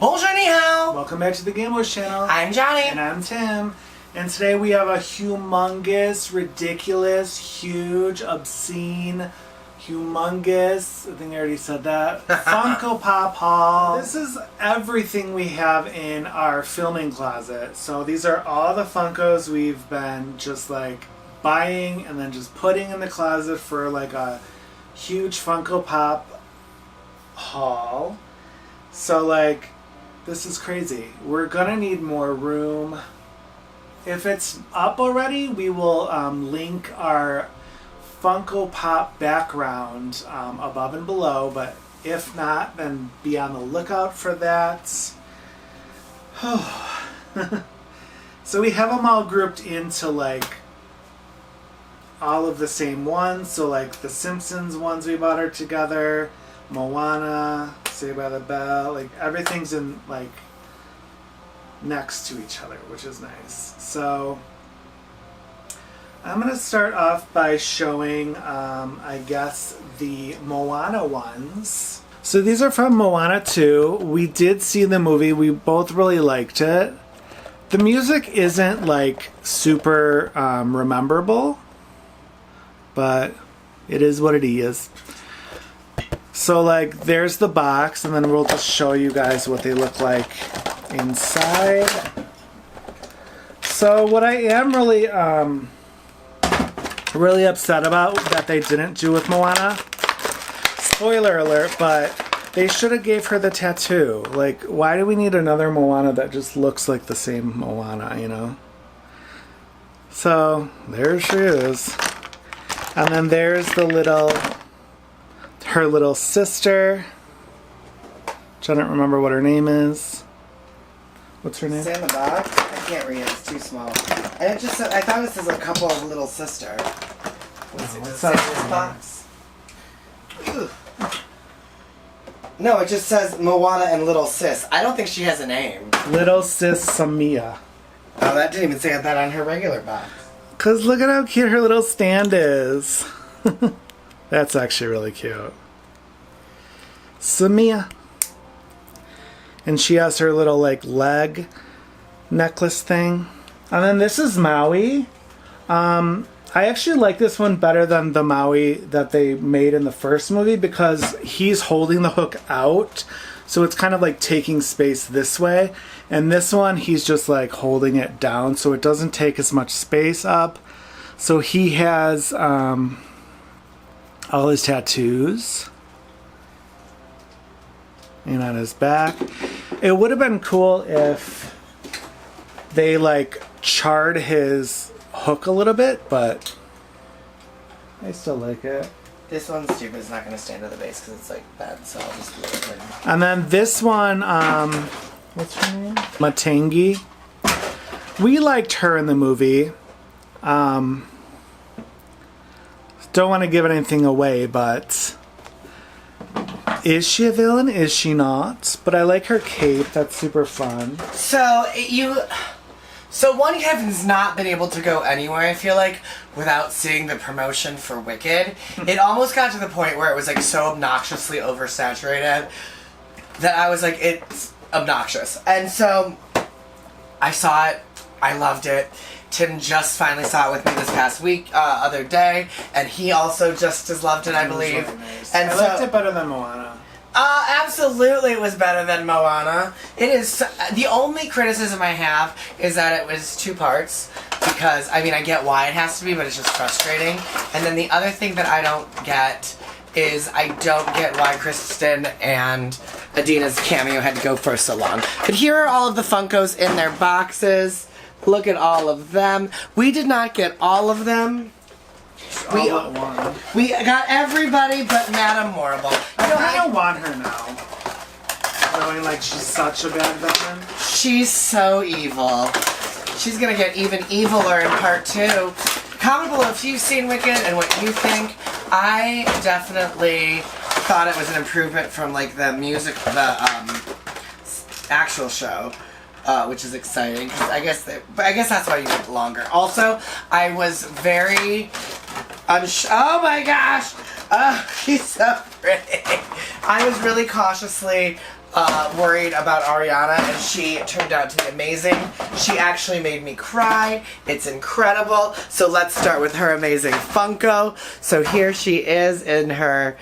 Bonjour, ni hao! Welcome back to the Gaymeboyz channel. I'm Johnny. And I'm Tim. And today we have a humongous, ridiculous, huge, obscene, humongous, I think I already said that, Funko Pop haul. This is everything we have in our filming closet. So these are all the Funkos we've been just like buying and then just putting in the closet for like a huge Funko Pop haul. So like, this is crazy. We're gonna need more room. If it's up already, we will link our Funko Pop background above and below, but if not, then be on the lookout for that. So we have them all grouped into like all of the same ones. So like the Simpsons ones we bought are together, Moana, Saved by the Bell, like everything's in like next to each other, which is nice. So I'm gonna start off by showing I guess the Moana ones. So these are from Moana 2. We did see the movie, we both really liked it. The music isn't like super rememberable, but it is what it is. So like there's the box, and then we'll just show you guys what they look like inside. So what I am really really upset about that they didn't do with Moana, spoiler alert, but they should have gave her the tattoo. Like, why do we need another Moana that just looks like the same Moana, you know? So there she is. And then there's the her little sister, which I don't remember what her name is. What's her name? It's in the box. I can't read it. It's too small. And it just said, I thought it says a couple of little sister. What's it? Does it say in this box? Ugh. No, it just says Moana and Little Sis. I don't think she has a name. Little Sis Samia. Oh, that didn't even say that on her regular box. Cause look at how cute her little stand is. That's actually really cute. Samia. And she has her little like leg necklace thing. And then this is Maui. I actually like this one better than the Maui that they made in the first movie because he's holding the hook out. So it's kind of like taking space this way. And this one, he's just like holding it down so it doesn't take as much space up. So he has all his tattoos. And on his back. It would have been cool if they like charred his hook a little bit, but I still like it. This one's stupid. It's not going to stand to the base because it's like bad, so I'll just leave it in. And then this one, what's her name? Matangi. We liked her in the movie. Don't want to give anything away, but is she a villain? Is she not? But I like her cape. That's super fun. So one, Kevin's not been able to go anywhere, I feel like, without seeing the promotion for Wicked. It almost got to the point where it was like so obnoxiously oversaturated that I was like, it's obnoxious. And so I saw it. I loved it. Tim just finally saw it with me this past week, other day, and he also just as loved it, I believe. Really nice. And I liked it better than Moana. Absolutely it was better than Moana. It is, the only criticism I have is that it was 2 parts, because, I mean, I get why it has to be, but it's just frustrating. And then the other thing that I don't get is I don't get why Kristen and Adina's cameo had to go for so long. But here are all of the Funkos in their boxes. Look at all of them. We did not get all of them. We got everybody but Madame Morrible. I don't want her now. Knowing like she's such a bad villain. She's so evil. She's gonna get even eviler in part 2. Comment below if you've seen Wicked and what you think. I definitely thought it was an improvement from like the music, the actual show. Which is exciting, because I guess that's why you went longer. Also, I was very oh my gosh! She's so pretty. I was really cautiously worried about Ariana, and she turned out to be amazing. She actually made me cry. It's incredible. So let's start with her amazing Funko. So here she is in her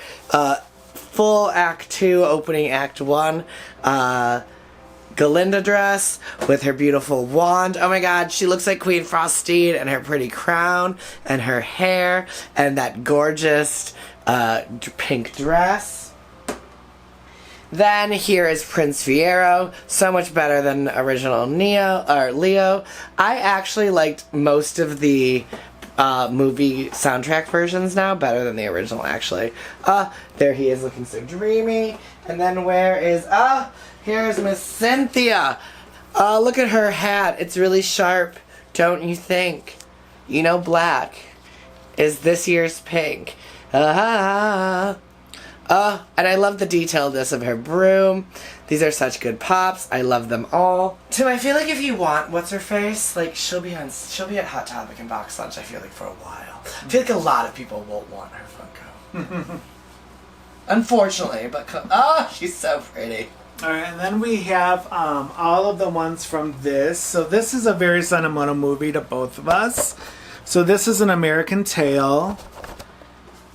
full Act 2, opening Act 1 Galinda dress with her beautiful wand. Oh my god, she looks like Queen Frostine, and her pretty crown and her hair and that gorgeous pink dress. Then here is Prince Fiero, so much better than original Leo. I actually liked most of the movie soundtrack versions now better than the original, actually. There he is looking so dreamy. And then where is here's Miss Cynthia. Look at her hat. It's really sharp, don't you think? You know black is this year's pink. And I love the detailedness of her broom. These are such good pops. I love them all. Tim, I feel like if you want what's her face, like she'll be at Hot Topic and Box Lunch. I feel like for a while. I feel like a lot of people won't want her Funko. Unfortunately, but she's so pretty. All right, and then we have all of the ones from this. So this is a very sentimental movie to both of us. So this is An American Tail.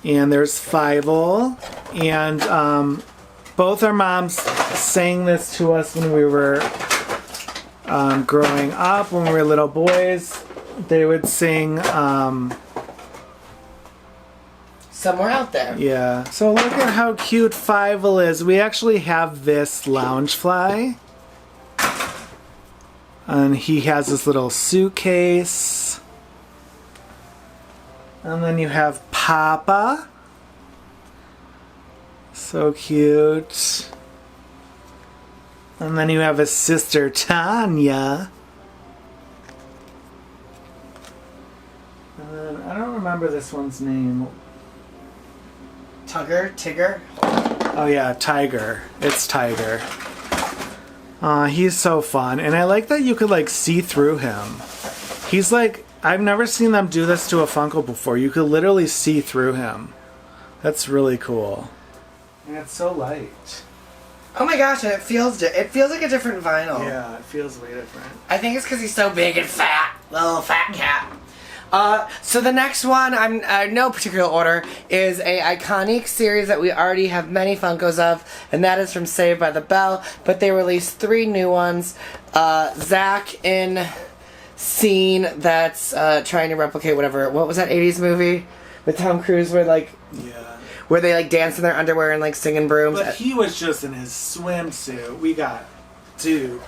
And there's Fievel, and both our moms sang this to us when we were growing up. When we were little boys, they would sing Somewhere Out There. Yeah. So look at how cute Fievel is. We actually have this Loungefly, and he has this little suitcase. And then you have Papa. So cute. And then you have his sister Tanya. And then I don't remember this one's name. Tigger? Oh yeah, Tiger. It's Tiger. He's so fun. And I like that you could like see through him. He's like, I've never seen them do this to a Funko before. You could literally see through him. That's really cool. And it's so light. Oh my gosh, it feels like a different vinyl. Yeah, it feels way different. I think it's because he's so big and fat. Little fat cat. So the next one, I'm no particular order, is a iconic series that we already have many Funkos of, and that is from Saved by the Bell. But they released 3 new ones. Zach in Scene that's trying to replicate what was that 80s movie with Tom Cruise where where they like dance in their underwear and like singing brooms. But he was just in his swimsuit. We got Dude.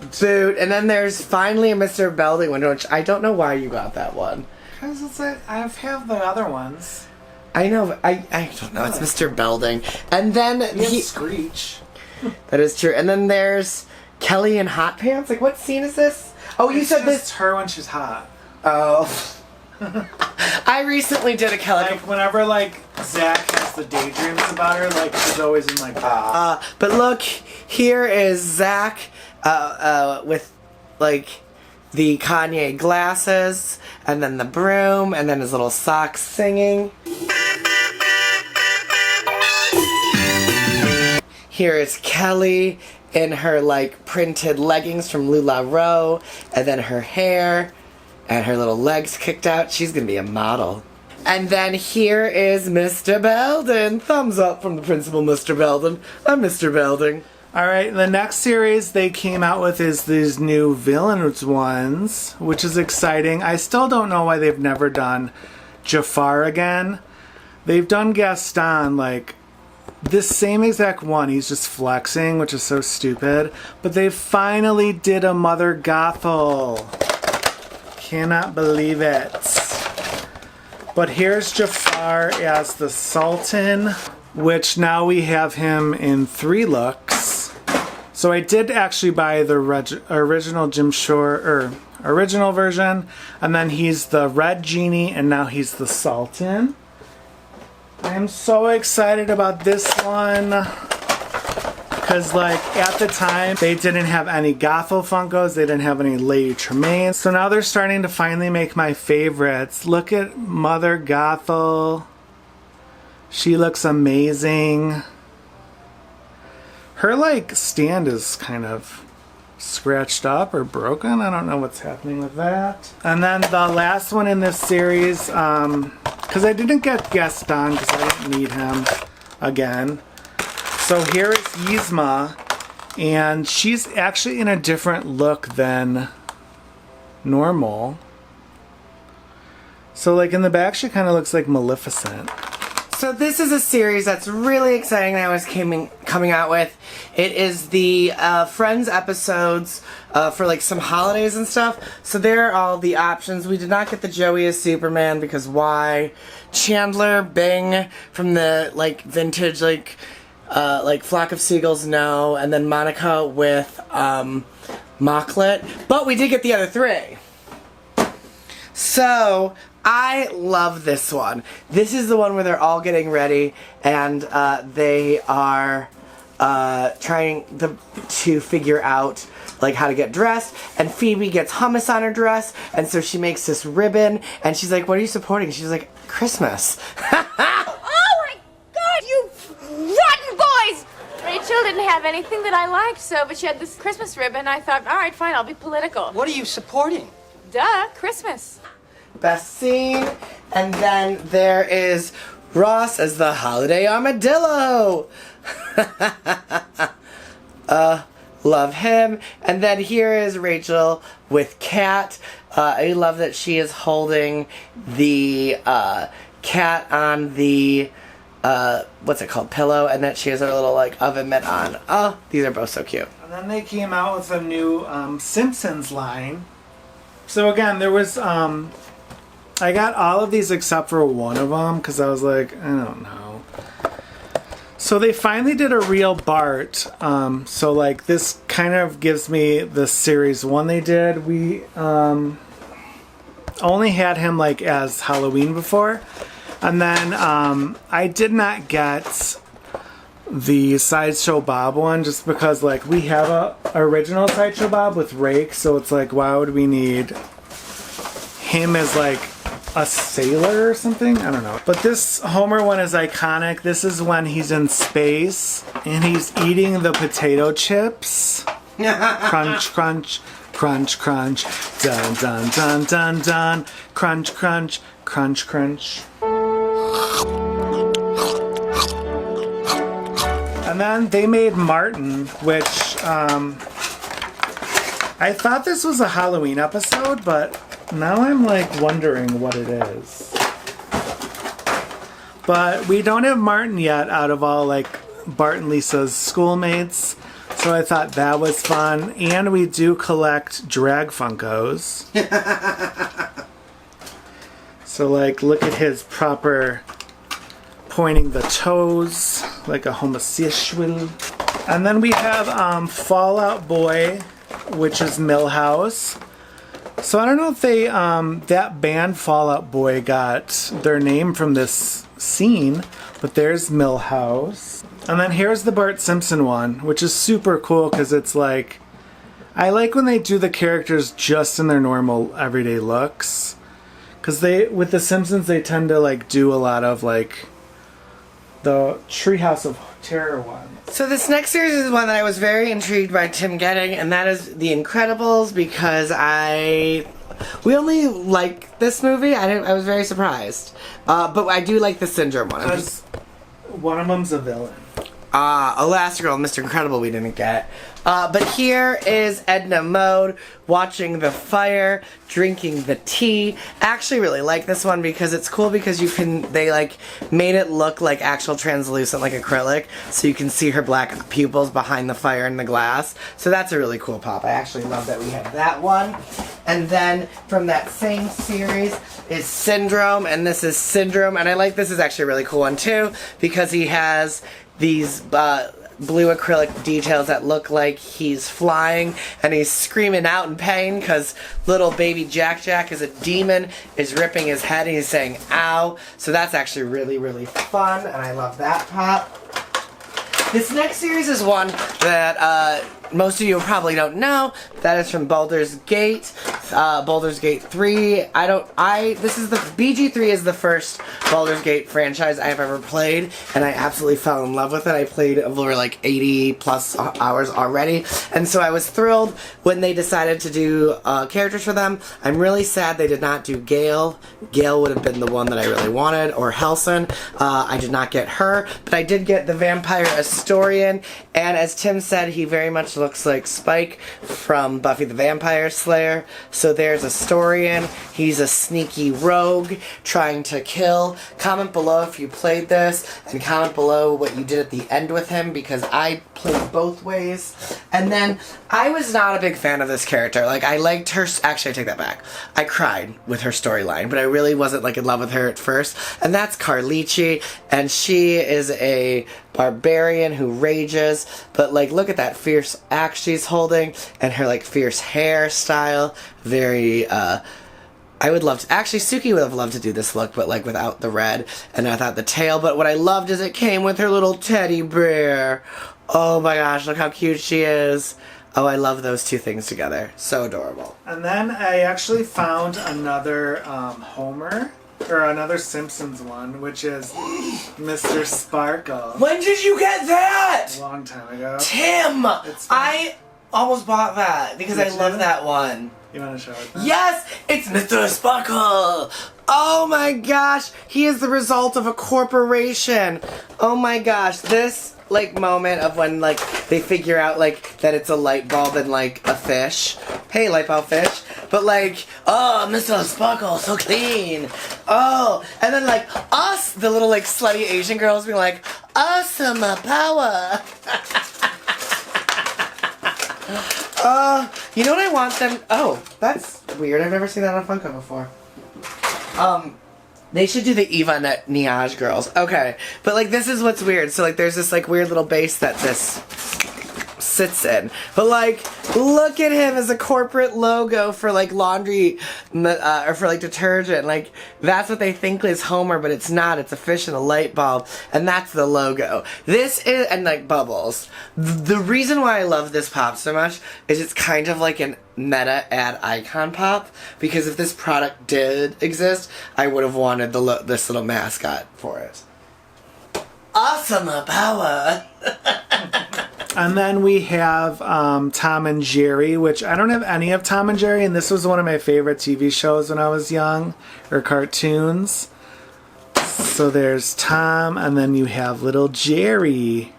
And then there's finally a Mr. Belding one, which I don't know why you got that one. Because it's like, I have the other ones. I know, but I don't know. It's Mr. Belding. And then Screech. That is true. And then there's Kelly in Hot Pants. Like, what scene is this? Oh, you said this. It's her when she's hot. Oh. I recently did a Kelly. Like, whenever, like, Zach has the daydreams about her, like, she's always in, like, that. But look, here is Zach with, like, the Kanye glasses, and then the broom, and then his little socks singing. Here is Kelly in her, like, printed leggings from LuLaRoe, and then her hair, and her little legs kicked out. She's gonna be a model. And then here is Mr. Belding. Thumbs up from the principal, Mr. Belding. I'm Mr. Belding. Alright, the next series they came out with is these new villains ones, which is exciting. I still don't know why they've never done Jafar again. They've done Gaston, like, this same exact one, he's just flexing, which is so stupid. But they finally did a Mother Gothel. Cannot believe it. But here's Jafar as the Sultan, which now we have him in 3 looks. So I did actually buy the original Jim Shore, original version, and then he's the Red Genie, and now he's the Sultan. I am so excited about this one because, like, at the time they didn't have any Gothel Funkos, they didn't have any Lady Tremaine, so now they're starting to finally make my favorites. Look at Mother Gothel. She looks amazing. Her, like, stand is kind of scratched up or broken. I don't know what's happening with that. And then the last one in this series, because I didn't get guest on because I didn't need him again. So here is Yzma, and she's actually in a different look than normal. So, like, in the back, she kind of looks like Maleficent. So this is a series that's really exciting that I was coming out with. It is the Friends episodes for like some holidays and stuff. So there are all the options. We did not get the Joey as Superman because why? Chandler Bing from the like vintage like Flock of Seagulls, no. And then Monica with Mocklet. But we did get the other three. So I love this one. This is the one where they're all getting ready and they are trying to figure out like how to get dressed, and Phoebe gets hummus on her dress, and so she makes this ribbon, and she's like, what are you supporting? She's like, Christmas. Oh my god, you rotten boys! Rachel didn't have anything that I liked, but she had this Christmas ribbon. I thought, all right, fine, I'll be political. What are you supporting? Duh, Christmas. Best scene. And then there is Ross as the holiday armadillo. Love him. And then here is Rachel with Kat. I love that she is holding the cat on the what's it called, pillow, and that she has her little like oven mitt on. Oh, these are both so cute. And then they came out with a new Simpsons line. So again, there was I got all of these except for one of them because I was like, I don't know. So they finally did a real Bart. So like this kind of gives me the series one they did. We only had him like as Halloween before. And then I did not get the Sideshow Bob one just because like we have a original Sideshow Bob with Rake. So it's like, why would we need him as like a sailor or something? I don't know. But this Homer one is iconic. This is when he's in space and he's eating the potato chips. Crunch, crunch, crunch, crunch. Dun, dun, dun, dun, dun. Crunch, crunch, crunch, crunch. And then they made Martin, which I thought this was a Halloween episode, but now I'm like wondering what it is. But we don't have Martin yet out of all like Bart and Lisa's schoolmates. So I thought that was fun. And we do collect drag Funkos. So like look at his proper pointing the toes like a homosexual. And then we have Fall Out Boy, which is Milhouse. So I don't know if they, that band Fall Out Boy got their name from this scene, but there's Milhouse. And then here's the Bart Simpson one, which is super cool because it's like, I like when they do the characters just in their normal everyday looks. Because with the Simpsons, they tend to like do a lot of like the Treehouse of Terror one. So this next series is one that I was very intrigued by Tim getting, and that is The Incredibles, because we only like this movie. I was very surprised, but I do like the Syndrome one. Because one of them's a villain. Elastigirl, Mr. Incredible we didn't get. But here is Edna Mode watching the fire, drinking the tea. I actually really like this one because it's cool because they like made it look like actual translucent like acrylic, so you can see her black pupils behind the fire in the glass. So that's a really cool pop. I actually love that we have that one. And then from that same series is Syndrome, and this is Syndrome, and I like this is actually a really cool one too because he has these blue acrylic details that look like he's flying, and he's screaming out in pain because little baby Jack is a demon, is ripping his head, and he's saying ow. So that's actually really, really fun, and I love that pop. This next series is one that most of you probably don't know. That is from Baldur's Gate Baldur's Gate 3. BG3 is the first Baldur's Gate franchise I've ever played, and I absolutely fell in love with it. I played over like 80 plus hours already, and so I was thrilled when they decided to do characters for them. I'm really sad they did not do Gale. Gale would have been the one that I really wanted, or Halson. I did not get her, but I did get the Vampire Astorian, and as Tim said, he very much looks like Spike from Buffy the Vampire Slayer. So there's Astorian. He's a sneaky rogue trying to kill. Comment below if you played this, and comment below what you did at the end with him, because I played both ways. And then I was not a big fan of this character. Like, I liked her. Actually, I take that back. I cried with her storyline, but I really wasn't like in love with her at first. And that's Carlici, and she is a barbarian who rages, but like, look at that fierce axe she's holding, and her like fierce hairstyle. Very I would love to, actually Suki would have loved to do this look, but like without the red, and I thought the tail, but what I loved is it came with her little teddy bear. Oh my gosh, look how cute she is. Oh, I love those two things together. So adorable. And then I actually found another Homer, or another Simpsons one, which is Mr. Sparkle. When did you get that? A long time ago. Tim! I almost bought that because I love that one. You want to show it? Yes! It's Mr. Sparkle! Oh my gosh! He is the result of a corporation! Oh my gosh, this like moment of when like they figure out like that it's a light bulb and like a fish. Hey, light bulb fish. But like, oh, Mr. Sparkle, so clean. Oh, and then like us, the little like slutty Asian girls being like, awesome power. You know what I want them? Oh, that's weird. I've never seen that on Funko before. They should do the Eva Niage girls. Okay. But, like, this is what's weird. So, like, there's this, like, weird little base that this sits in. But, like, look at him as a corporate logo for, like, laundry, or for, like, detergent. Like, that's what they think is Homer, but it's not. It's a fish and a light bulb. And that's the logo. This is, and, like, bubbles. The reason why I love this pop so much is it's kind of like an meta ad icon pop, because if this product did exist, I would have wanted this little mascot for it. Awesome power. And then we have Tom and Jerry, which I don't have any of Tom and Jerry, and this was one of my favorite TV shows when I was young, or cartoons. So there's Tom, and then you have little Jerry.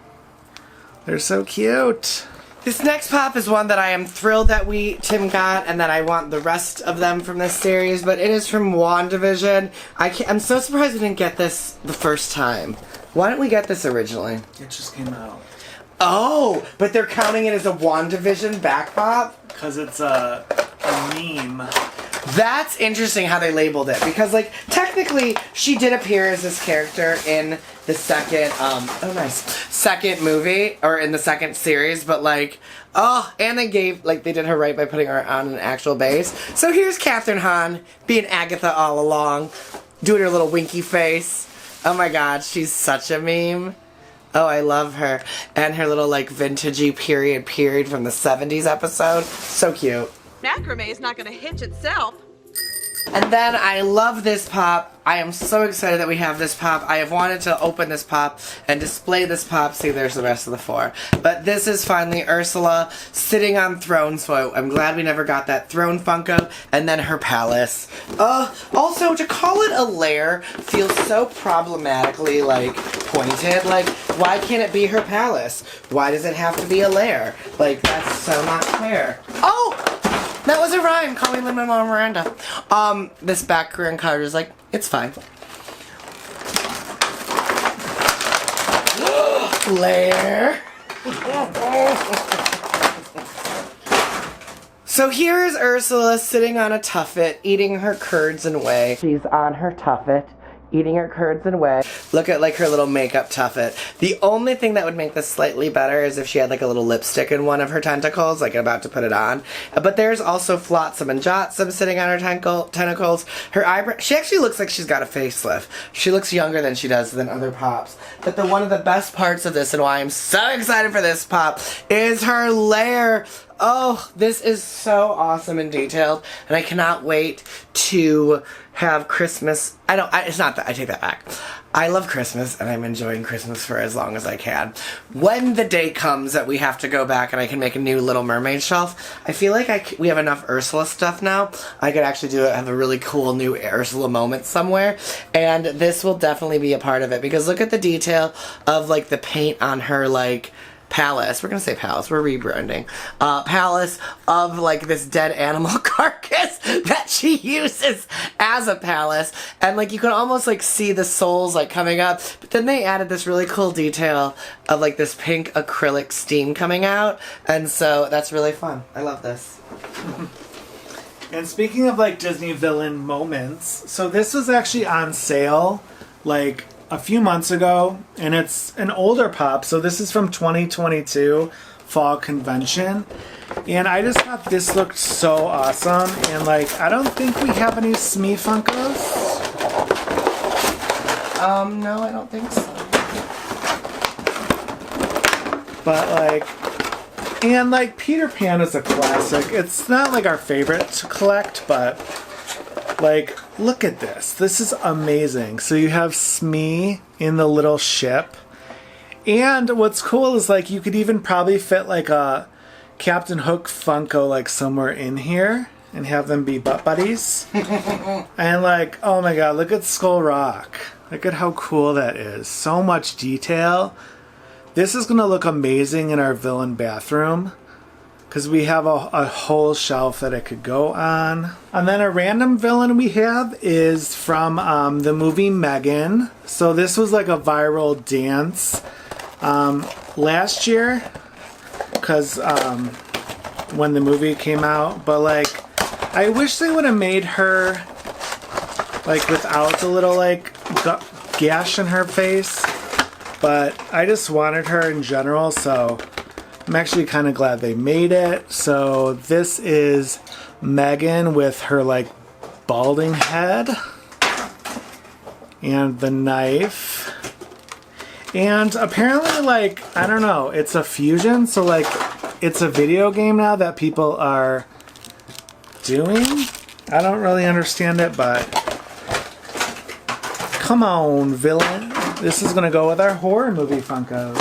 They're so cute. This next pop is one that I am thrilled that Tim got, and that I want the rest of them from this series, but it is from WandaVision. I'm so surprised we didn't get this the first time. Why didn't we get this originally? It just came out. Oh, but they're counting it as a WandaVision back pop? Because it's a meme. That's interesting how they labeled it, because like technically she did appear as this character in the second second movie, or in the second series, but like, oh, and they did her right by putting her on an actual base. So here's Kathryn Hahn being Agatha all along, doing her little winky face. Oh my god, she's such a meme. Oh, I love her. And her little like vintagey period from the 70s episode. So cute. Macrame is not going to hitch itself. And then I love this pop. I am so excited that we have this pop. I have wanted to open this pop and display this pop. See, there's the rest of the four. But this is finally Ursula sitting on throne, so I'm glad we never got that throne Funko. And then her palace. Also, to call it a lair feels so problematically, like, pointed. Like, why can't it be her palace? Why does it have to be a lair? Like, that's so not fair. Oh! That was a rhyme. Call me Lin-Manuel Miranda. This background card is like, it's fine. Lair. So here is Ursula sitting on a tuffet, eating her curds and whey. She's on her tuffet, eating her curds and whey. Look at like her little makeup tuffet. The only thing that would make this slightly better is if she had like a little lipstick in one of her tentacles, like about to put it on. But there's also flotsam and jetsam sitting on her tentacles. Her eyebrow, she actually looks like she's got a facelift. She looks younger than she does than other pops. But one of the best parts of this and why I'm so excited for this pop is her lair. Oh, this is so awesome and detailed, and I cannot wait to have Christmas. It's not that, I take that back. I love Christmas, and I'm enjoying Christmas for as long as I can. When the day comes that we have to go back and I can make a new Little Mermaid shelf, I feel like we have enough Ursula stuff now. I could actually have a really cool new Ursula moment somewhere, and this will definitely be a part of it, because look at the detail of, like, the paint on her, like, palace. We're gonna say palace. We're rebranding. Palace of like this dead animal carcass that she uses as a palace, and like you can almost like see the souls like coming up. But then they added this really cool detail of like this pink acrylic steam coming out, and so that's really fun. I love this. And speaking of like Disney villain moments, so this was actually on sale like a few months ago, and it's an older pop, so this is from 2022 fall convention, and I just thought this looked so awesome. And like I don't think we have any Smee Funkos. No, I don't think so. But like, and like Peter Pan is a classic. It's not like our favorite to collect, but like, look at this. This is amazing. So you have Smee in the little ship. And what's cool is like you could even probably fit like a Captain Hook Funko like somewhere in here and have them be butt buddies. And like, oh my god, look at Skull Rock. Look at how cool that is. So much detail. This is going to look amazing in our villain bathroom, because we have a whole shelf that it could go on. And then a random villain we have is from the movie M3GAN. So this was like a viral dance last year, because when the movie came out. But like, I wish they would have made her like without the little like gash in her face. But I just wanted her in general, so I'm actually kind of glad they made it. So this is M3GAN with her like balding head and the knife. And apparently like, I don't know, it's a fusion. So like it's a video game now that people are doing. I don't really understand it, but come on, villain. This is going to go with our horror movie Funkos.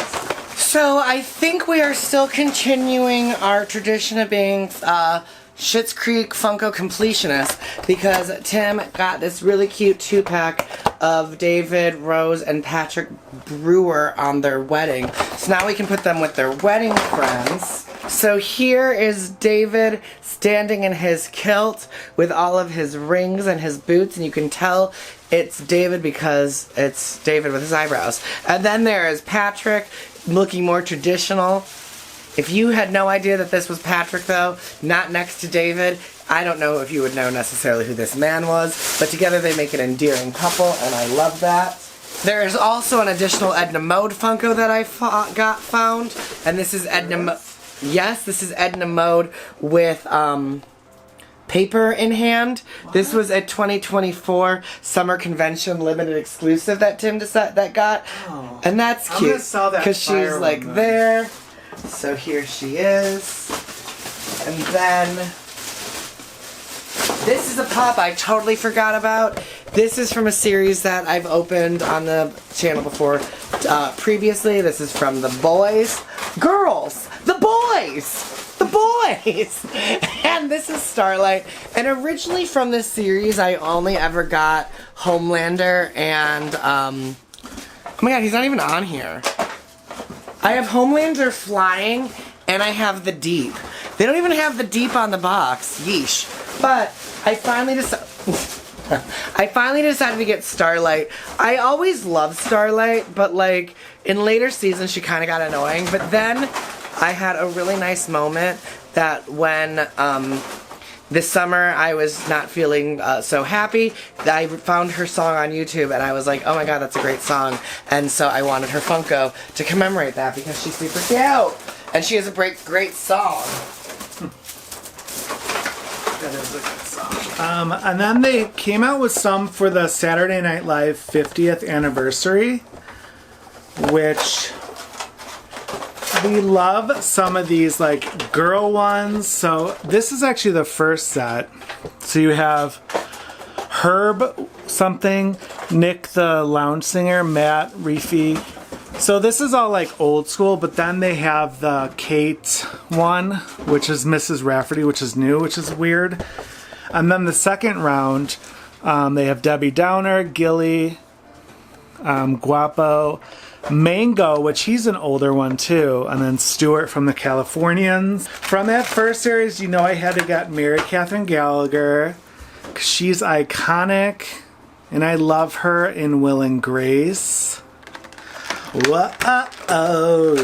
So I think we are still continuing our tradition of being Schitt's Creek Funko completionists, because Tim got this really cute 2-pack of David, Rose, and Patrick Brewer on their wedding. So now we can put them with their wedding friends. So here is David standing in his kilt with all of his rings and his boots, and you can tell it's David because it's David with his eyebrows. And then there is Patrick looking more traditional. If you had no idea that this was Patrick though, not next to David, I don't know if you would know necessarily who this man was, but together they make an endearing couple, and I love that. There is also an additional Edna Mode Funko that I found, and this is Edna. Yes, this is Edna Mode with paper in hand. What? This was a 2024 summer convention limited exclusive that Tim got, and that's cute because she's like there. So here she is, and then this is a pop I totally forgot about. This is from a series that I've opened on the channel before previously. This is from the boys. Girls! The boys! The boys! And this is Starlight. And originally from this series, I only ever got Homelander and, oh my god, he's not even on here. I have Homelander flying, and I have the Deep. They don't even have the Deep on the box. Yeesh. But I finally decided to get Starlight. I always loved Starlight, but like in later seasons she kind of got annoying. But then I had a really nice moment that when this summer I was not feeling so happy. I found her song on YouTube and I was like, oh my god, that's a great song. And so I wanted her Funko to commemorate that because she's super cute. And she has a great song. That is a good song. And then they came out with some for the Saturday Night Live 50th anniversary, which we love some of these like girl ones. So this is actually the first set. So you have Herb something, Nick the lounge singer, Matt Reefy. So this is all like old school, but then they have the Kate one, which is Mrs. Rafferty, which is new, which is weird. And then the second round, they have Debbie Downer, Gilly, Guapo, Mango, which he's an older one too, and then Stuart from the Californians. From that first series, you know I had to get Mary Catherine Gallagher, 'cause she's iconic, and I love her in Will and Grace. Whoa-oh,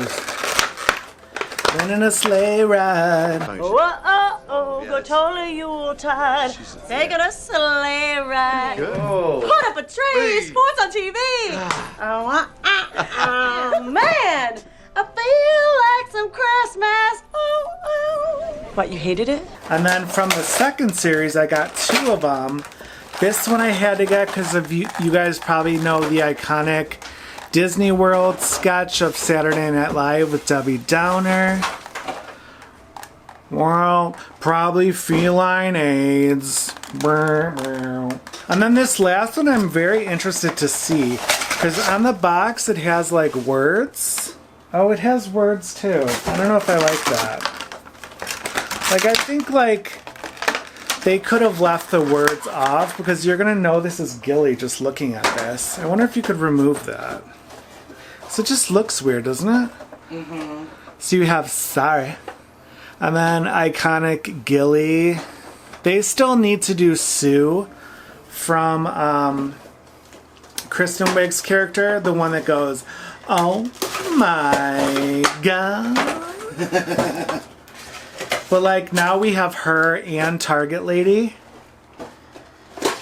went in a sleigh ride. Whoa-oh, go totally Yuletide, taking a sleigh ride. Put up a tree, sports on TV. Oh, man, I feel like some Christmas. What, you hated it? And then from the second series, I got two of them. This one I had to get because of you guys probably know the iconic Disney World sketch of Saturday Night Live with Debbie Downer. Well, probably feline AIDS. And then this last one I'm very interested to see, because on the box it has like words. Oh, it has words too. I don't know if I like that. Like, I think like they could have left the words off, because you're gonna know this is Gilly just looking at this. I wonder if you could remove that. So it just looks weird, doesn't it? Mm-hmm. So you have sorry. And then iconic Gilly. They still need to do Sue from Kristen Wiig's character, the one that goes, oh my god. But like now we have her and Target Lady.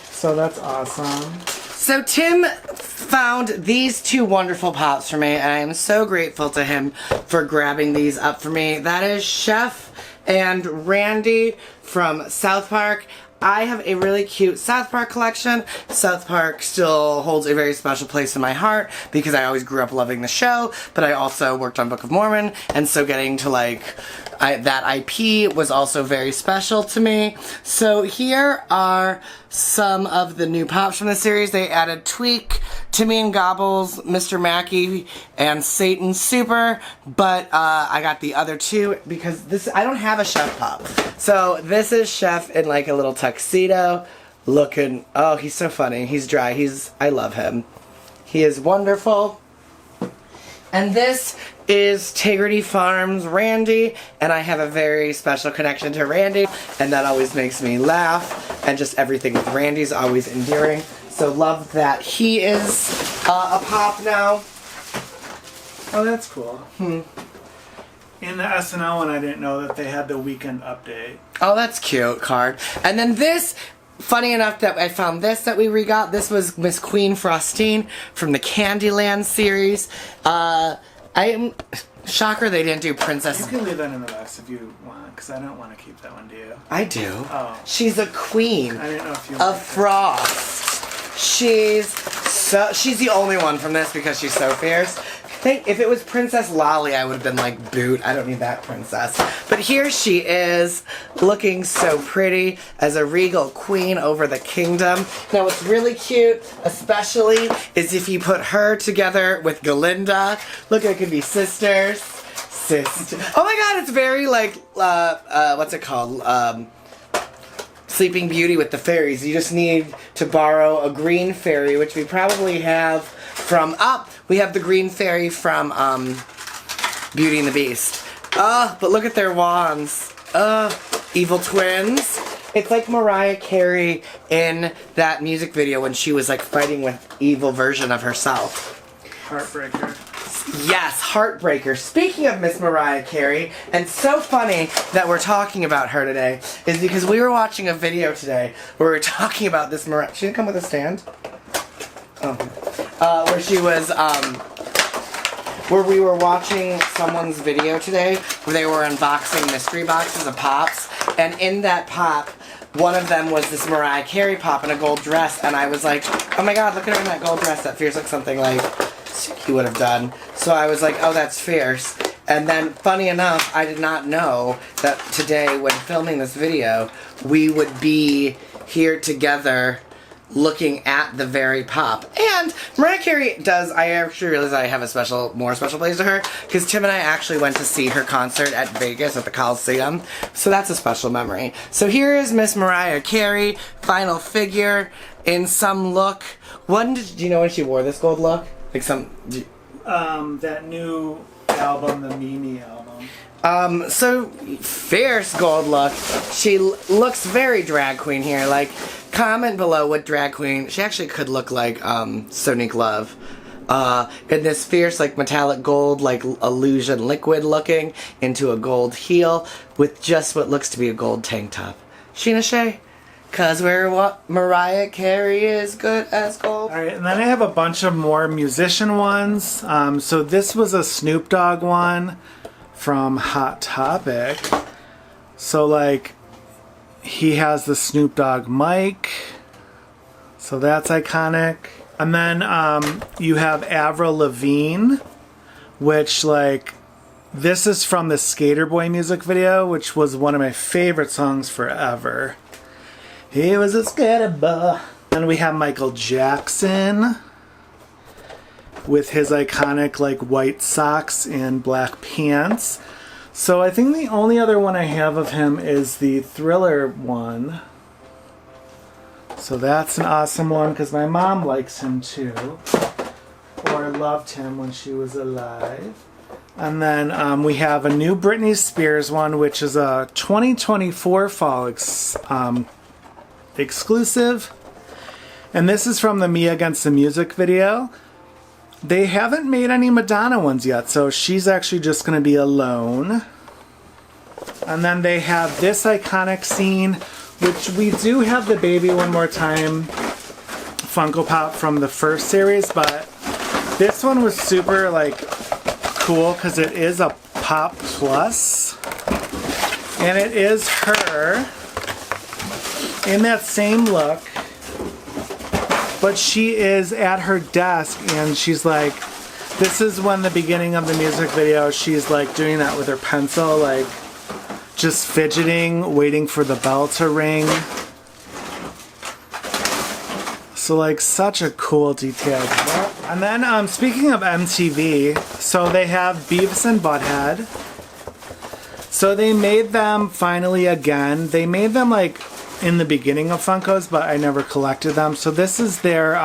So that's awesome. So Tim found these two wonderful pops for me, and I am so grateful to him for grabbing these up for me. That is Chef and Randy from South Park. I have a really cute South Park collection. South Park still holds a very special place in my heart because I always grew up loving the show, but I also worked on Book of Mormon, and so getting to like that IP was also very special to me. So here are some of the new pops from the series. They added Tweak, Timmy and Gobbles, Mr. Mackey, and Satan Super, but I got the other two because I don't have a Chef pop. So this is Chef in like a little tuxedo looking, oh, he's so funny. He's dry. I love him. He is wonderful. And this is Tegrity Farms Randy, and I have a very special connection to Randy, and that always makes me laugh, and just everything with Randy's always endearing. So love that he is a pop now. Oh, that's cool. In the SNL one, I didn't know that they had the weekend update. Oh, that's cute card. And then this, funny enough that I found this that we re-got. This was Miss Queen Frostine from the Candyland series. I am shocker they didn't do Princess. You can leave that in the box if you want, because I don't want to keep that one, do you? I do. Oh. She's a queen I didn't know if you of Frost. She's the only one from this because she's so fierce. If it was Princess Lolly, I would have been like, boot, I don't need that princess. But here she is, looking so pretty as a regal queen over the kingdom. Now what's really cute, especially, is if you put her together with Galinda. Look, it could be sisters. Oh my god, it's very like, what's it called? Sleeping Beauty with the fairies. You just need to borrow a green fairy, which we probably have from, we have the green fairy from Beauty and the Beast. But look at their wands. Evil twins. It's like Mariah Carey in that music video when she was like fighting with evil version of herself. Heartbreaker. Yes, Heartbreaker. Speaking of Miss Mariah Carey, and so funny that we're talking about her today, is because we were watching a video today where we were talking about this Mariah... She didn't come with a stand? Oh. Where she was, where we were watching someone's video today where they were unboxing mystery boxes of pops, and in that pop, one of them was this Mariah Carey pop in a gold dress, and I was like, oh my god, look at her in that gold dress. That feels like something like Suki would have done. So I was like, oh, that's fierce. And then, funny enough, I did not know that today, when filming this video, we would be here together looking at the very pop. And Mariah Carey does, I actually realized I have a more special place to her, because Tim and I actually went to see her concert at Vegas at the Coliseum, so that's a special memory. So here is Miss Mariah Carey, final figure, in some look. Do you know when she wore this gold look? Like some... that new album, the Mimi album. So, fierce gold look. She looks very drag queen here, like... Comment below what drag queen, she actually could look like, Sonique Love. In this fierce, like, metallic gold, like, illusion liquid looking, into a gold heel, with just what looks to be a gold tank top. Sheena Shea? Cause we're what Mariah Carey is good as gold. Alright, and then I have a bunch of more musician ones. So this was a Snoop Dogg one from Hot Topic. So, like, he has the Snoop Dogg mic, so that's iconic. And then you have Avril Lavigne, which, like, this is from the Skater Boy music video, which was one of my favorite songs forever. He was a skater boy. Then we have Michael Jackson with his iconic, like, white socks and black pants. So I think the only other one I have of him is the Thriller one. So that's an awesome one because my mom likes him too. Or loved him when she was alive. And then we have a new Britney Spears one, which is a 2024 fall exclusive. And this is from the Me Against the Music video. They haven't made any Madonna ones yet, so she's actually just going to be alone. And then they have this iconic scene, which we do have the Baby One More Time Funko Pop from the first series, but this one was super, like, cool because it is a Pop Plus. And it is her in that same look. But she is at her desk and she's like, this is when the beginning of the music video, she's like doing that with her pencil, like just fidgeting, waiting for the bell to ring. So, like, such a cool detail. And then speaking of MTV, so they have Beavis and Butt-Head. So they made them finally again. They made them like in the beginning of Funkos, but I never collected them. So this is their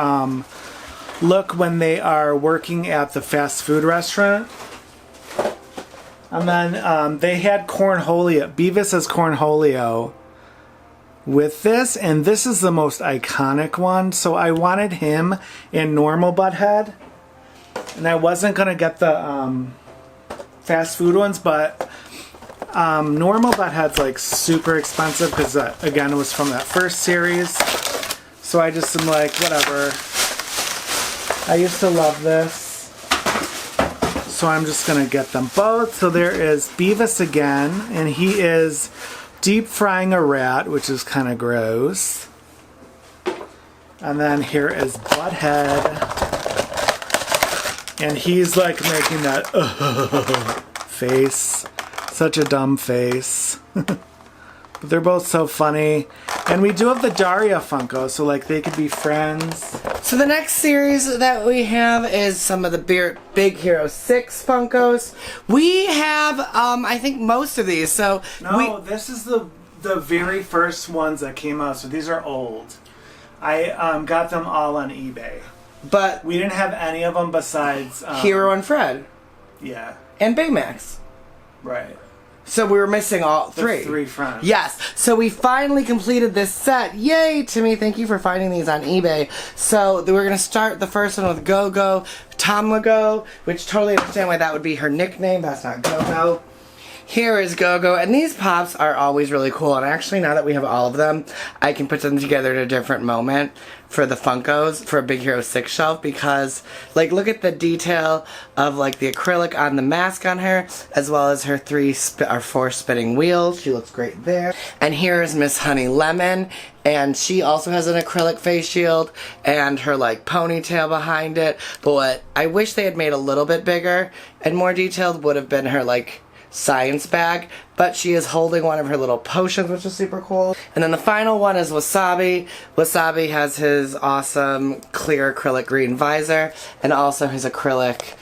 look when they are working at the fast food restaurant. And then they had Cornholio, Beavis as Cornholio with this, and this is the most iconic one. So I wanted him in normal Butt-Head, and I wasn't going to get the fast food ones, but normal Butt-Head's like super expensive because again it was from that first series, so I just am like, whatever. I used to love this, so I'm just gonna get them both. So there is Beavis again, and he is deep frying a rat, which is kind of gross. And then here is Butt-Head, and he's like making that face. Such a dumb face. But they're both so funny. And we do have the Daria Funko, so like they could be friends. So the next series that we have is some of the Big Hero 6 Funkos. We have, I think most of these, so... No, this is the very first ones that came out, so these are old. I got them all on eBay. But... we didn't have any of them besides... Hero and Fred. Yeah. And Baymax. Right. So we were missing all three. The three fronts. Yes. So we finally completed this set. Yay, Timmy. Thank you for finding these on eBay. So we're going to start the first one with Go-Go Tomlago, which totally understand why that would be her nickname. That's not Go-Go. Here is Go-Go, and these pops are always really cool, and actually now that we have all of them, I can put them together at a different moment for the Funkos, for a Big Hero 6 shelf, because, like, look at the detail of, like, the acrylic on the mask on her, as well as her 4 spinning wheels. She looks great there. And here is Miss Honey Lemon, and she also has an acrylic face shield, and her, like, ponytail behind it, but what I wish they had made a little bit bigger and more detailed would have been her, like, science bag, but she is holding one of her little potions, which is super cool. And then the final one is Wasabi. Wasabi has his awesome clear acrylic green visor and also his acrylic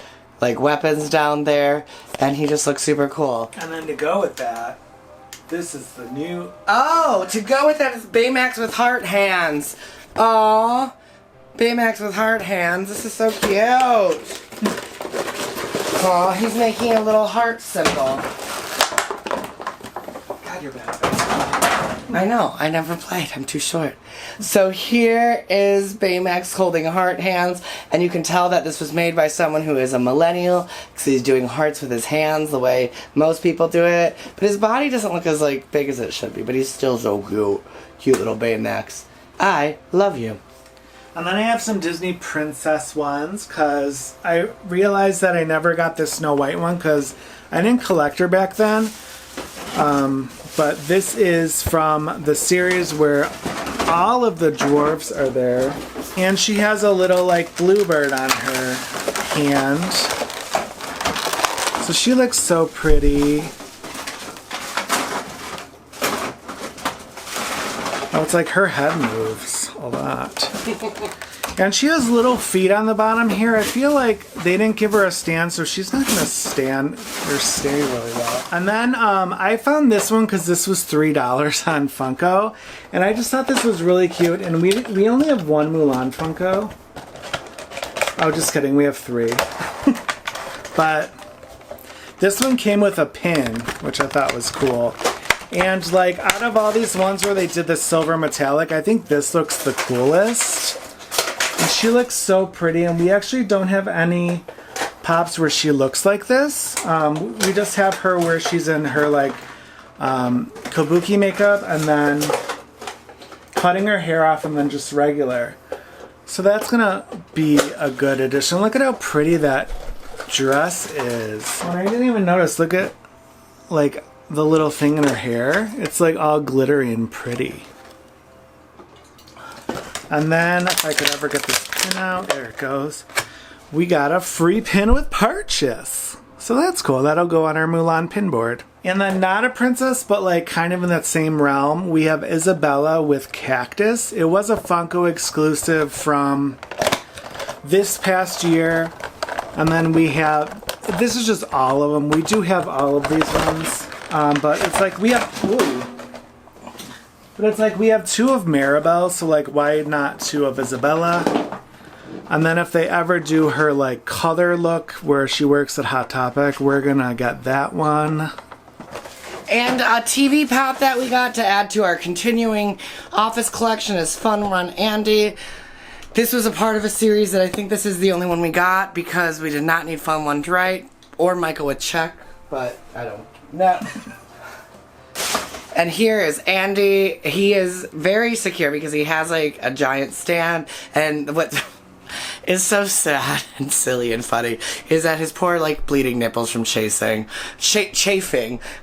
like weapons down there, and he just looks super cool. And then to go with that, this is the new... Oh, to go with that is Baymax with heart hands. Aww, Baymax with heart hands. This is so cute. Aw, he's making a little heart symbol. God, you're bad. I know, I never played, I'm too short. So here is Baymax holding heart hands, and you can tell that this was made by someone who is a millennial, because he's doing hearts with his hands the way most people do it. But his body doesn't look as like big as it should be, but he's still so cute. Cute little Baymax. I love you. And then I have some Disney princess ones, because I realized that I never got the Snow White one, because I didn't collect her back then. But this is from the series where all of the dwarves are there. And she has a little, like, bluebird on her hand. So she looks so pretty. Oh, it's like her head moves a lot. And she has little feet on the bottom here. I feel like they didn't give her a stand, so she's not going to stand or stay really well. And then I found this one because this was $3 on Funko. And I just thought this was really cute. And we only have one Mulan Funko. Oh, just kidding. We have 3. But this one came with a pin, which I thought was cool. And, like, out of all these ones where they did the silver metallic, I think this looks the coolest. And she looks so pretty, and we actually don't have any pops where she looks like this. We just have her where she's in her, like, kabuki makeup, and then cutting her hair off, and then just regular. So that's gonna be a good addition. Look at how pretty that dress is. And I didn't even notice, look at, like, the little thing in her hair. It's like all glittery and pretty. And then if I could ever get this pin out, there it goes. We got a free pin with purchase. So that's cool. That'll go on our Mulan pin board. And then not a princess, but like kind of in that same realm, we have Isabella with Cactus. It was a Funko exclusive from this past year. And then we have, this is just all of them. We do have all of these ones. But it's like we have, ooh. But it's like we have 2 of Maribel, so like why not 2 of Isabella? And then if they ever do her like color look where she works at Hot Topic, we're gonna get that one. And a TV pop that we got to add to our continuing office collection is Fun Run Andy. This was a part of a series that I think this is the only one we got because we did not need Fun One to write or Michael with check, but I don't know. And here is Andy. He is very secure because he has like a giant stand, and what is so sad and silly and funny is that his poor like bleeding nipples from chafing.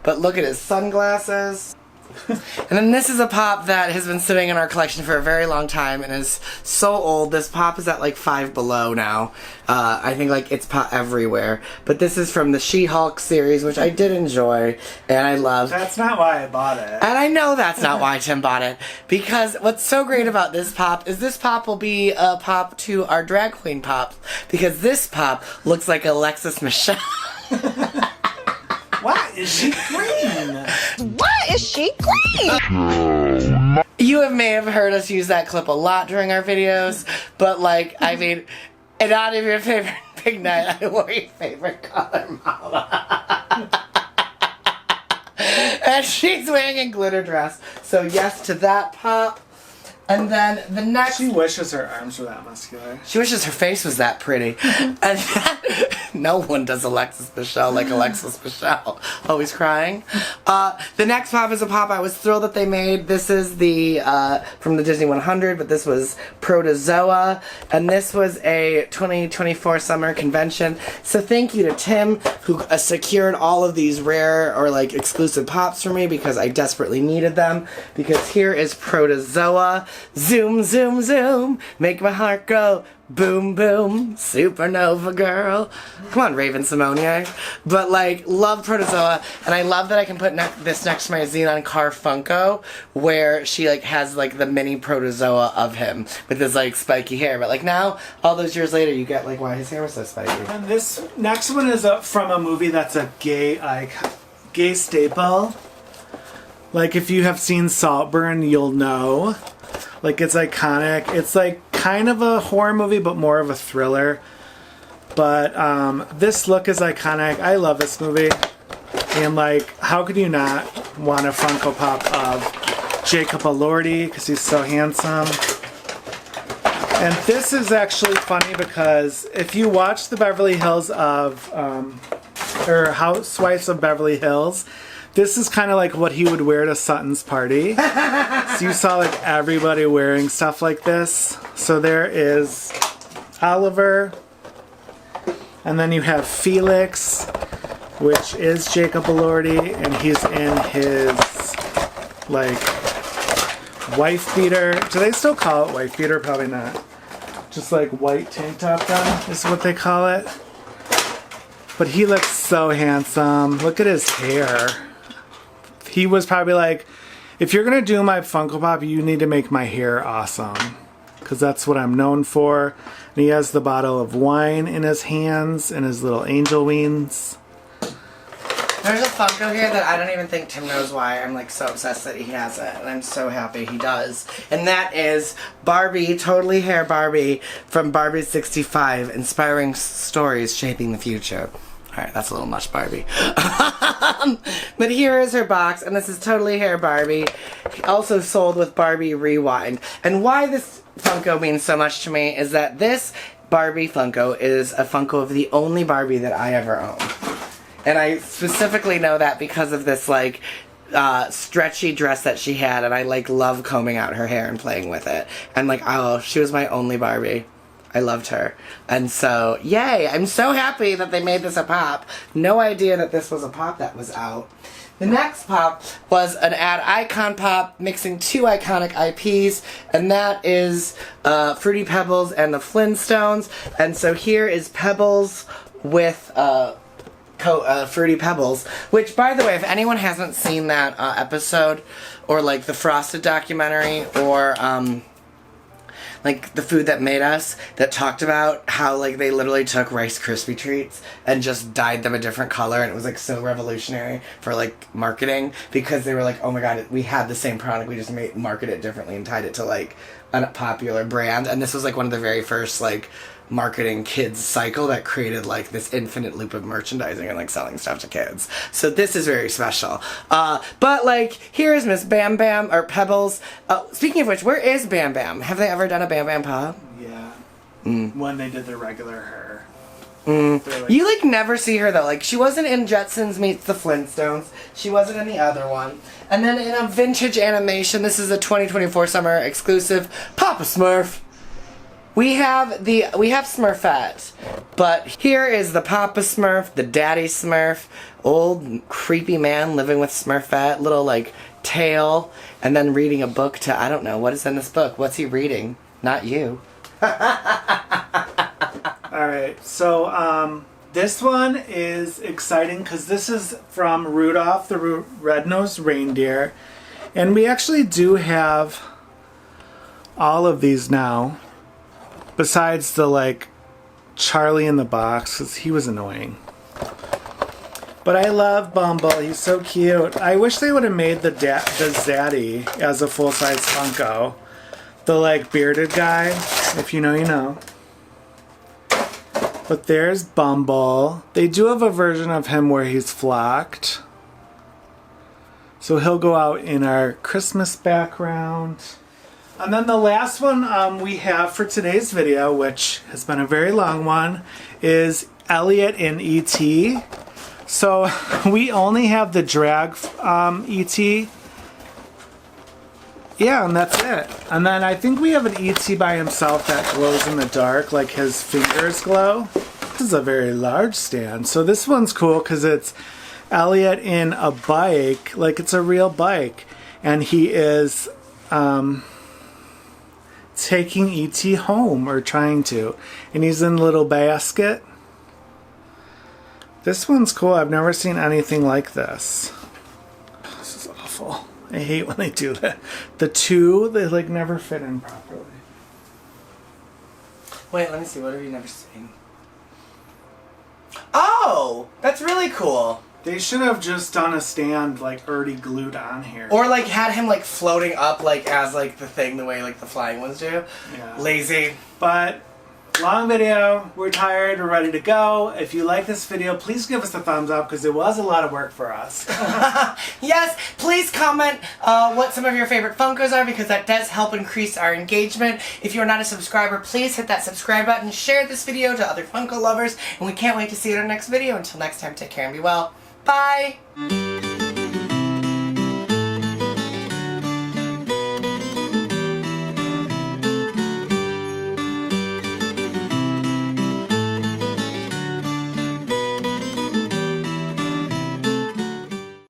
But look at his sunglasses. And then this is a pop that has been sitting in our collection for a very long time and is so old. This pop is at like 5 Below now. I think like it's pop everywhere. But this is from the She-Hulk series, which I did enjoy and I love. That's not why I bought it. And I know that's not why Tim bought it. Because what's so great about this pop is this pop will be a pop to our drag queen pops. Because this pop looks like Alexis Michelle. Why is she green? Why is she green? You may have heard us use that clip a lot during our videos, but like, I mean, and out of your favorite big night, I wore your favorite color, Mama. And she's wearing a glitter dress. So yes to that pop. And then the next... She wishes her arms were that muscular. She wishes her face was that pretty. And no one does Alexis Michelle like Alexis Michelle. Always crying. The next pop is a pop I was thrilled that they made. This is the from the Disney 100, but this was Protozoa. And this was a 2024 summer convention. So thank you to Tim, who secured all of these rare or like exclusive pops for me because I desperately needed them. Because here is Protozoa. Zoom, zoom, zoom, make my heart go boom, boom, supernova girl. Come on, Raven Simone. But like, love Protozoa, and I love that I can put this next to my Xenon Car Funko, where she like has like the mini Protozoa of him with his like spiky hair. But like now, all those years later, you get like why his hair was so spiky. And this next one is from a movie that's a gay staple. Like if you have seen Saltburn, you'll know. Like it's iconic. It's like kind of a horror movie, but more of a thriller. But this look is iconic. I love this movie. And like, how could you not want a Funko Pop of Jacob Elordi because he's so handsome? And this is actually funny because if you watch the Beverly Hills of, or Housewives of Beverly Hills, this is kind of like what he would wear to Sutton's party. So you saw like everybody wearing stuff like this. So there is Oliver. And then you have Felix, which is Jacob Elordi. And he's in his like wife beater. Do they still call it wife beater? Probably not. Just like white tank top then is what they call it. But he looks so handsome. Look at his hair. He was probably like, if you're going to do my Funko Pop, you need to make my hair awesome. Because that's what I'm known for. And he has the bottle of wine in his hands and his little angel wings. There's a Funko here that I don't even think Tim knows why. I'm like so obsessed that he has it. And I'm so happy he does. And that is Barbie, Totally Hair Barbie from Barbie 65, Inspiring Stories Shaping the Future. Alright, that's a little much, Barbie. But here is her box, and this is Totally Hair Barbie. Also sold with Barbie Rewind. And why this Funko means so much to me is that this Barbie Funko is a Funko of the only Barbie that I ever owned. And I specifically know that because of this, like, stretchy dress that she had, and I, like, love combing out her hair and playing with it. And, like, oh, she was my only Barbie. I loved her. And so, yay! I'm so happy that they made this a pop. No idea that this was a pop that was out. The next pop was an ad icon pop mixing two iconic IPs, and that is Fruity Pebbles and the Flintstones. And so here is Pebbles with Fruity Pebbles, which, by the way, if anyone hasn't seen that episode, or like the Frosted documentary, or like the Food That Made Us, that talked about how like they literally took Rice Krispie treats and just dyed them a different color, and it was like so revolutionary for like marketing, because they were like, oh my god, we had the same product, we just marketed it differently and tied it to like a popular brand. And this was like one of the very first like marketing kids cycle that created like this infinite loop of merchandising and like selling stuff to kids. So this is very special. But like, here is Miss Bam Bam, or Pebbles. Speaking of which, where is Bam Bam? Have they ever done a Bam Bam pop? Yeah. When they did their regular hair. Like, you like never see her though. Like, she wasn't in Jetsons Meets the Flintstones. She wasn't in the other one. And then in a vintage animation, this is a 2024 summer exclusive, Papa Smurf. We have Smurfette, but here is the Papa Smurf, the Daddy Smurf, old creepy man living with Smurfette, little like tail, and then reading a book to, I don't know, what is in this book? What's he reading? Not you. Alright, so this one is exciting because this is from Rudolph the Red-Nosed Reindeer, and we actually do have all of these now. Besides the, like, Charlie in the box, because he was annoying. But I love Bumble. He's so cute. I wish they would have made the Zaddy as a full-size Funko. The, like, bearded guy. If you know, you know. But there's Bumble. They do have a version of him where he's flocked. So he'll go out in our Christmas background. And then the last one we have for today's video, which has been a very long one, is Elliot in E.T. So we only have the drag E.T. Yeah, and that's it. And then I think we have an E.T. by himself that glows in the dark, like his fingers glow. This is a very large stand. So this one's cool because it's Elliot in a bike, like it's a real bike. And he is taking E.T. home, or trying to. And he's in a little basket. This one's cool. I've never seen anything like this. This is awful. I hate when they do that. The two, they like never fit in properly. Wait, let me see. What have you never seen? Oh! That's really cool. They should have just done a stand like already glued on here. Or like had him like floating up like as like the thing, the way like the flying ones do. Yeah. Lazy. But long video. We're tired. We're ready to go. If you like this video, please give us a thumbs up because it was a lot of work for us. Yes, please comment what some of your favorite Funkos are because that does help increase our engagement. If you're not a subscriber, please hit that subscribe button, share this video to other Funko lovers, and we can't wait to see you in our next video. Until next time, take care and be well. Bye!